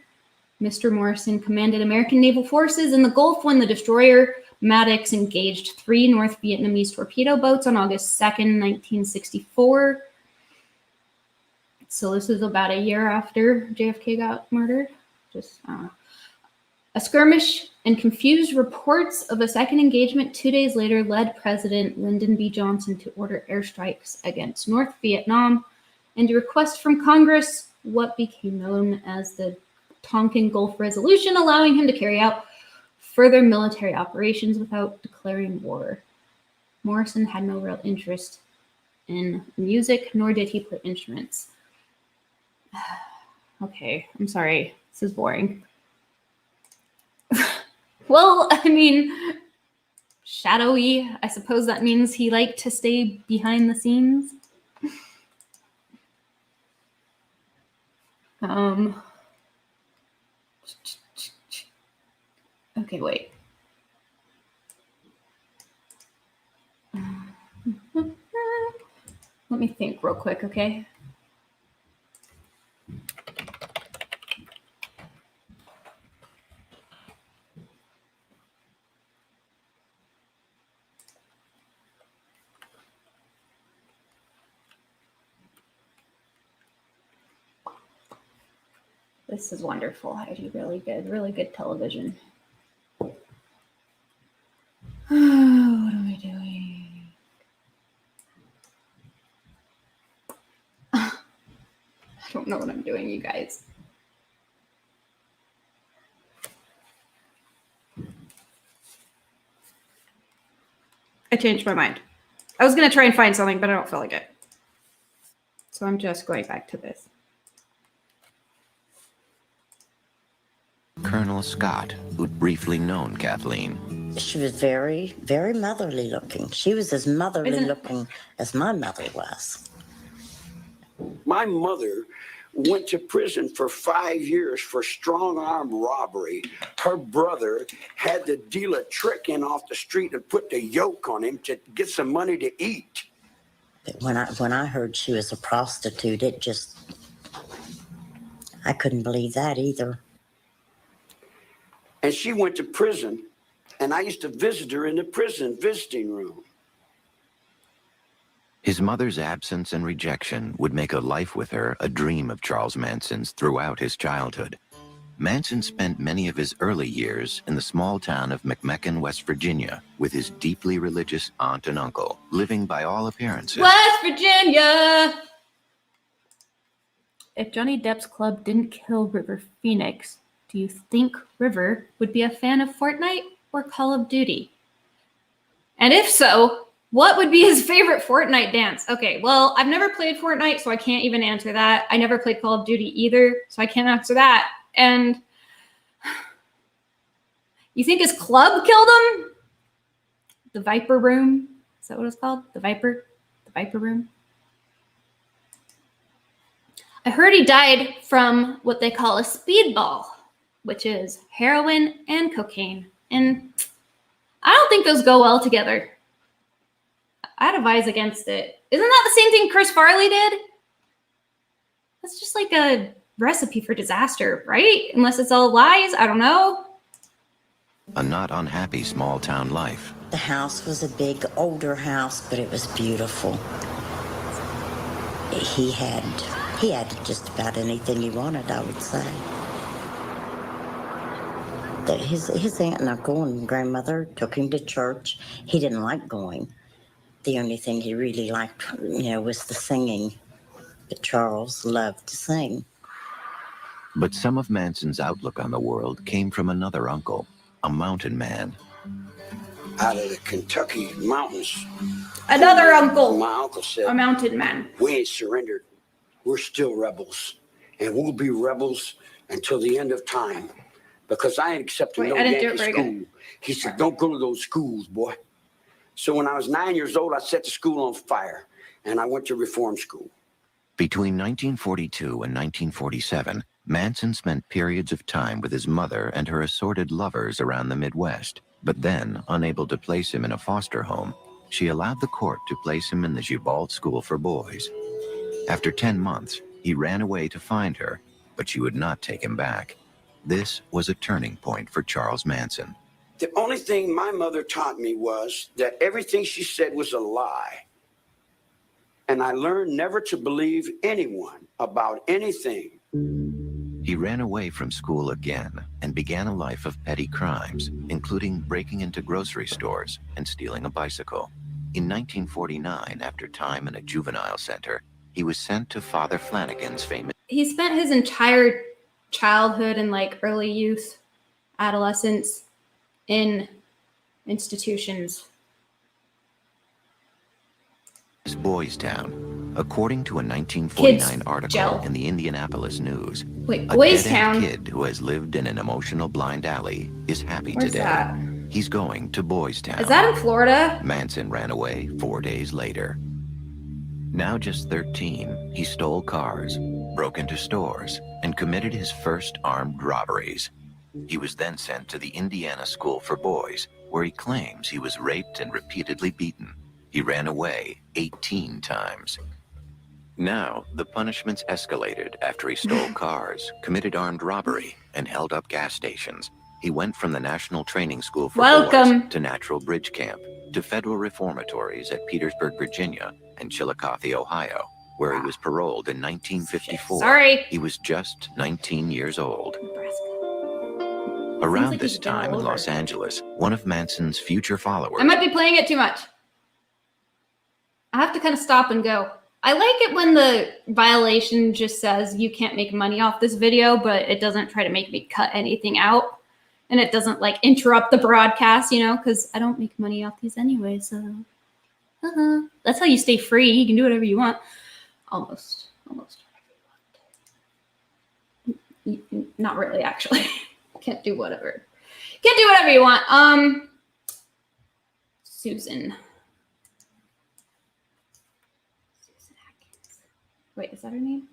Mr. Morrison commanded American naval forces in the Gulf when the destroyer Maddox engaged 3 North Vietnamese torpedo boats on August 2nd, 1964. So this is about a year after JFK got murdered. A skirmish and confused reports of a second engagement 2 days later led President Lyndon B. Johnson to order airstrikes against North Vietnam and to request from Congress what became known as the Tonkin Gulf Resolution, allowing him to carry out further military operations without declaring war. Morrison had no real interest in music, nor did he play instruments. Okay, I'm sorry. This is boring. Well, I mean, shadowy. I suppose that means he liked to stay behind the scenes. Okay, wait. Let me think real quick, okay? This is wonderful. I do really good television. What am I doing? I don't know what I'm doing, you guys. I changed my mind. I was going to try and find something, but I don't feel like it. So I'm just going back to this. Colonel Scott, who'd briefly known Kathleen. She was very, very motherly looking. She was as motherly looking as my mother was. My mother went to prison for 5 years for strong-arm robbery. Her brother had to deal a trick in off the street and put the yoke on him to get some money to eat. But when I heard she was a prostitute, it just, I couldn't believe that either. And she went to prison, and I used to visit her in the prison visiting room. His mother's absence and rejection would make a life with her a dream of Charles Manson's throughout his childhood. Manson spent many of his early years in the small town of McMecken, West Virginia, with his deeply religious aunt and uncle, living by all appearances. West Virginia! If Johnny Depp's club didn't kill River Phoenix, do you think River would be a fan of Fortnite or Call of Duty? And if so, what would be his favorite Fortnite dance? Okay, well, I've never played Fortnite, so I can't even answer that. I never played Call of Duty either, so I can't answer that. And you think his club killed him? The Viper Room? Is that what it's called? The Viper Room? I heard he died from what they call a speedball, which is heroin and cocaine. And I don't think those go well together. I'd advise against it. Isn't that the same thing Chris Farley did? That's just like a recipe for disaster, right? Unless it's all lies, I don't know. A not unhappy small town life. The house was a big, older house, but it was beautiful. He had just about anything he wanted, I would say. His aunt and uncle and grandmother took him to church. He didn't like going. The only thing he really liked, was the singing. But Charles loved to sing. But some of Manson's outlook on the world came from another uncle, a mountain man. Out of the Kentucky mountains. Another uncle. My uncle said, a mountain man. We ain't surrendered. We're still rebels. And we'll be rebels until the end of time. Because I ain't accepting no Yankee school. Good. He said, don't go to those schools, boy. So when I was 9 years old, I set the school on fire. And I went to reform school. Between 1942 and 1947, Manson spent periods of time with his mother and her assorted lovers around the Midwest. But then, unable to place him in a foster home, she allowed the court to place him in the Gibault School for Boys. After 10 months, he ran away to find her, but she would not take him back. This was a turning point for Charles Manson. The only thing my mother taught me was that everything she said was a lie. And I learned never to believe anyone about anything. He ran away from school again and began a life of petty crimes, including breaking into grocery stores and stealing a bicycle. In 1949, after time in a juvenile center, he was sent to Father Flanagan's famous... He spent his entire childhood and like early youth, adolescence in institutions. Boys Town, according to a 1949 Kids article gel. in the Indianapolis News. Wait, A Boys dead-end Town? kid who has lived in an emotional blind alley is happy Where's today. that? He's going to Boys Town. Is that in Florida? Manson ran away 4 days later. Now just 13, he stole cars, broke into stores, and committed his first armed robberies. He was then sent to the Indiana School for Boys, where he claims he was raped and repeatedly beaten. He ran away 18 times. Now, the punishments escalated after he stole cars, committed armed robbery, and held up gas stations. He went from the National Training School for Boys to Natural Bridge Camp, to federal reformatories at Petersburg, Virginia, and Chillicothe, Ohio, where he was paroled in 1954. Sorry. He was just 19 years old. Around this time in Los Angeles, one of Manson's future followers... I might be playing it too much. I have to kind of stop and go. I like it when the violation just says you can't make money off this video, but it doesn't try to make me cut anything out. And it doesn't like interrupt the broadcast, you know, because I don't make money off these anyway. So that's how you stay free. You can do whatever you want. Almost. Not really, actually. Can't do whatever. Can't do whatever you want. Susan Atkins. Wait, is that her name?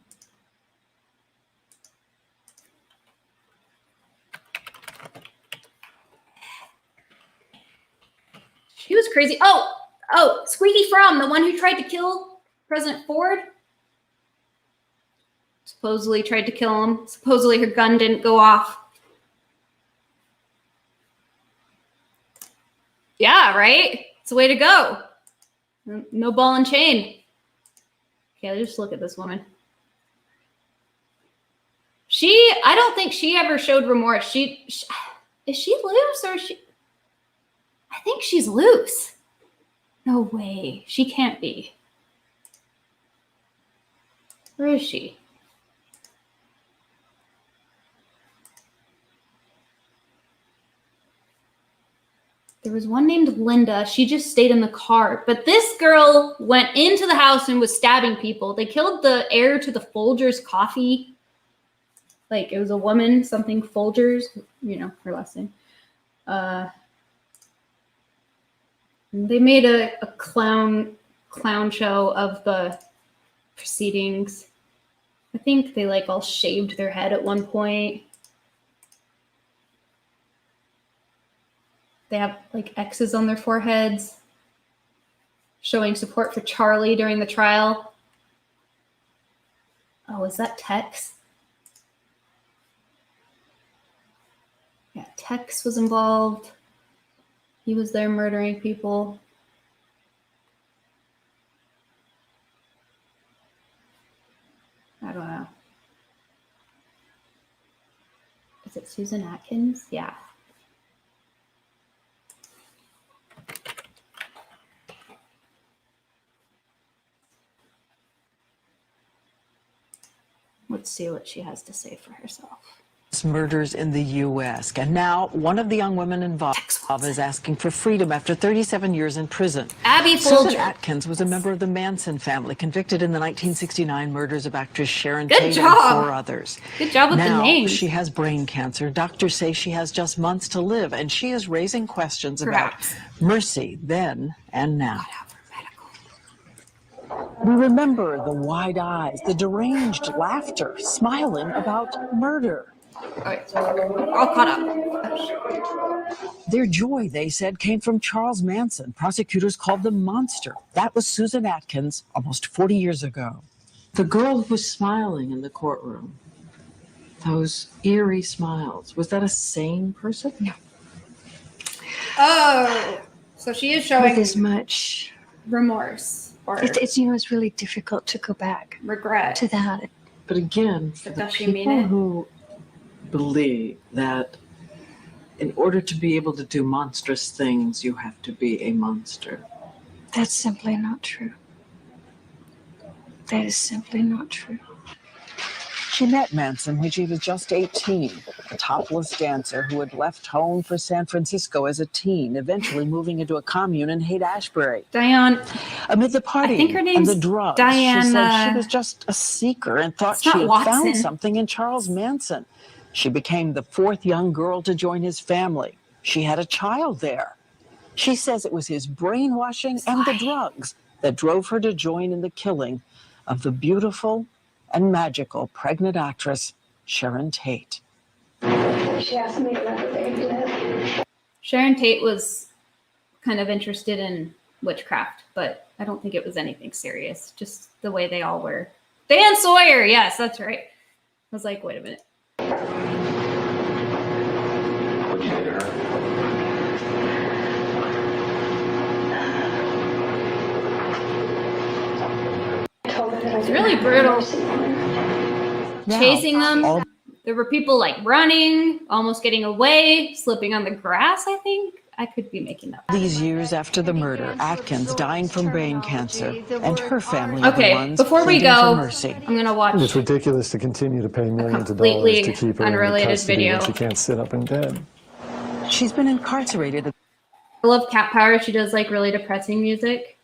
She was crazy. Oh, Squeaky Fromm, the one who tried to kill President Ford. Supposedly tried to kill him. Supposedly her gun didn't go off. Yeah, right? It's the way to go. No ball and chain. Okay, let's just look at this woman. I don't think she ever showed remorse. Is she loose or is she? I think she's loose. No way. She can't be. Where is she? There was one named Linda. She just stayed in the car. But this girl went into the house and was stabbing people. They killed the heir to the Folgers coffee. Like, it was a woman, something Folgers. You know, her last name. They made a clown show of the proceedings. I think they, like, all shaved their head at one point. They have like X's on their foreheads, showing support for Charlie during the trial. Oh, is that Tex? Yeah, Tex was involved. He was there murdering people. I don't know. Is it Susan Atkins? Yeah. Let's see what she has to say for herself. Murders in the U.S. And now one of the young women involved is asking for freedom after 37 years in prison. Abby Folger. Susan Atkins was a member of the Manson family, convicted in the 1969 murders of actress Sharon Good Tate job. and 4 others. Good job with now, the names. She has brain cancer. Doctors say she has just months to live, and she is raising questions about mercy then and now. We remember the wide eyes, the deranged laughter, smiling about murder. All right, so we're all caught up. Their joy, they said, came from Charles Manson. Prosecutors called them monster. That was Susan Atkins almost 40 years ago. The girl who was smiling in the courtroom. Those eerie smiles. Was that a sane person? No. Oh, so she is showing with as much remorse or it's you know, it's really difficult to go back regret to that. But again, for But the does she mean people it? who believe that in order to be able to do monstrous things, you have to be a monster. That's simply not true. That is simply not true. She met Manson when she was just 18, a topless dancer who had left home for San Francisco as a teen, eventually moving into a commune in Haight-Ashbury. Diane. Amid the I think her partying name's and the drugs, Diane, she said she was just a seeker and thought it's she not had Watson. found something in Charles Manson. She became the fourth young girl to join his family. She had a child there. She says it was his brainwashing and the drugs that drove her to join in the killing of the beautiful and magical pregnant actress Sharon Tate. She asked me to let her baby live. Sharon Tate was kind of interested in witchcraft, but I don't think it was anything serious. Just the way they all were. Dan Sawyer, yes, that's right. I was like, wait a minute. It's really brutal. Chasing them. There were people like running, almost getting away, slipping on the grass, I think. I could be making that. These years after the murder, Atkins dying from brain cancer, and her family are the Okay, ones before we pleading go, for mercy. I'm going to watch It's ridiculous to continue to pay millions of dollars completely to keep her in unrelated custody video. when she can't sit up in bed. She's been incarcerated. I love Cat Power. She does like really depressing music.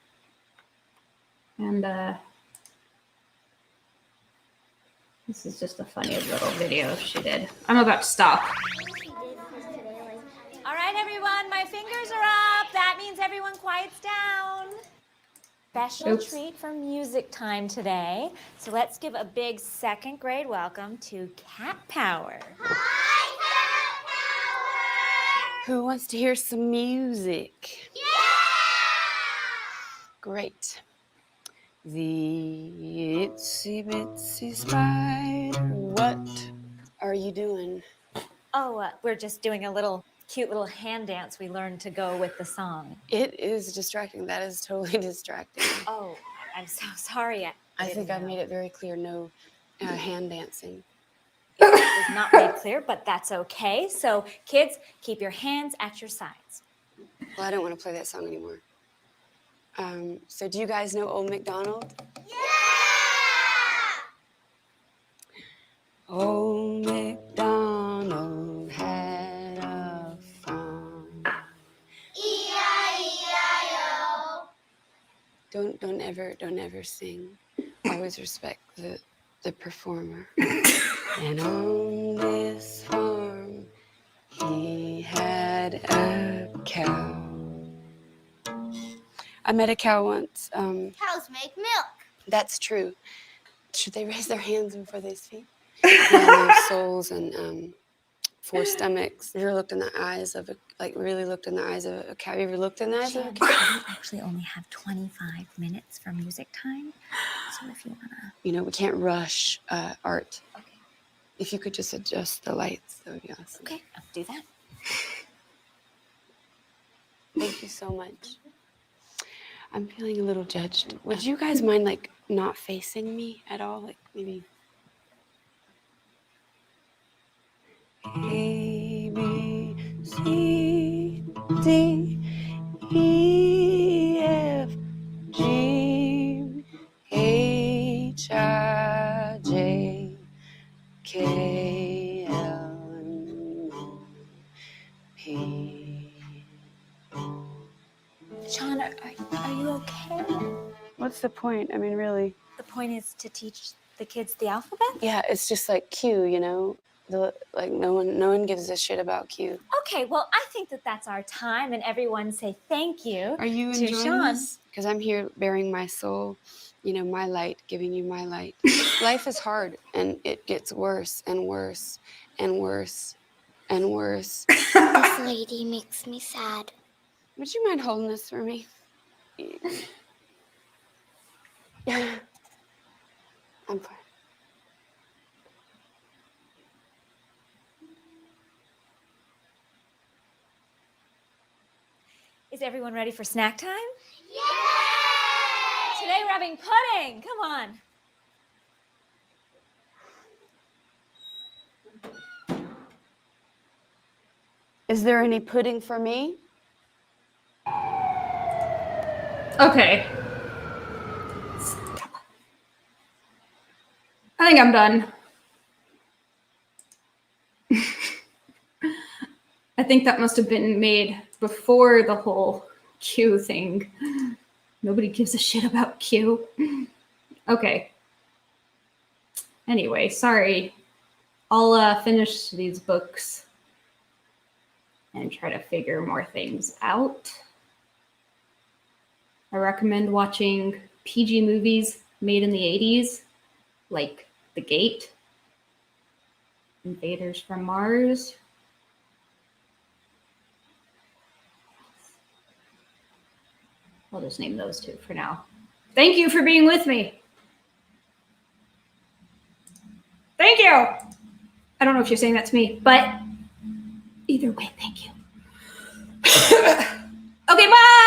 And this is just a funny little video she did. I'm about to stop. All right, everyone, my fingers are up. That means everyone quiets down. Special treat for music time today. So let's give a big second grade welcome to Cat Power. Hi, Cat Power! Who wants to hear some music? Yeah! Great. The itsy bitsy spider, what are you doing? Oh, we're just doing a little cute little hand dance we learned to go with the song. It is distracting. That is totally distracting. Oh, I'm so sorry. I think I've made it very clear, no hand dancing. It was not made clear, but that's okay. So kids, keep your hands at your sides. Well, I don't want to play that song anymore. So do you guys know Old MacDonald? Yeah! Old MacDonald had a farm. E-I-E-I-O. Don't ever sing. Always respect the performer. And on this farm, he had a cow. I met a cow once. Cows make milk. That's true. Should they raise their hands before they speak? They have souls and 4 stomachs. Have you ever looked in the eyes of really looked in the eyes of a cow? Have you ever looked in the eyes of a cow? We actually only have 25 minutes for music time. So if you wanna. You know, we can't rush art. Okay. If you could just adjust the lights, that would be awesome. Okay, I'll do that. Thank you so much. I'm feeling a little judged. Would you guys mind, like, not facing me at all? Like, maybe... A, B, C, D, E, F, G, H, I, J, K, L, M, N, P. Sean, are you okay? What's the point? I mean, really. The point is to teach the kids the alphabet? Yeah, it's just like Q, you know? No one gives a shit about Q. Okay, well, I think that's our time, and everyone say thank you. Are you to enjoying Sean. this? Because I'm here bearing my soul, you know, my light, giving you my light. Life is hard, and it gets worse and worse and worse and worse. This lady makes me sad. Would you mind holding this for me? I'm fine. Is everyone ready for snack time? Yay! Today we're having pudding. Come on. Is there any pudding for me? Okay. I think I'm done. I think that must have been made before the whole Q thing. Nobody gives a shit about Q. Okay. Anyway, sorry. I'll finish these books and try to figure more things out. I recommend watching PG movies made in the 80s, like The Gate, Invaders from Mars. I'll just name those two for now. Thank you for being with me. Thank you. I don't know if you're saying that to me, but either way, thank you. Okay, bye.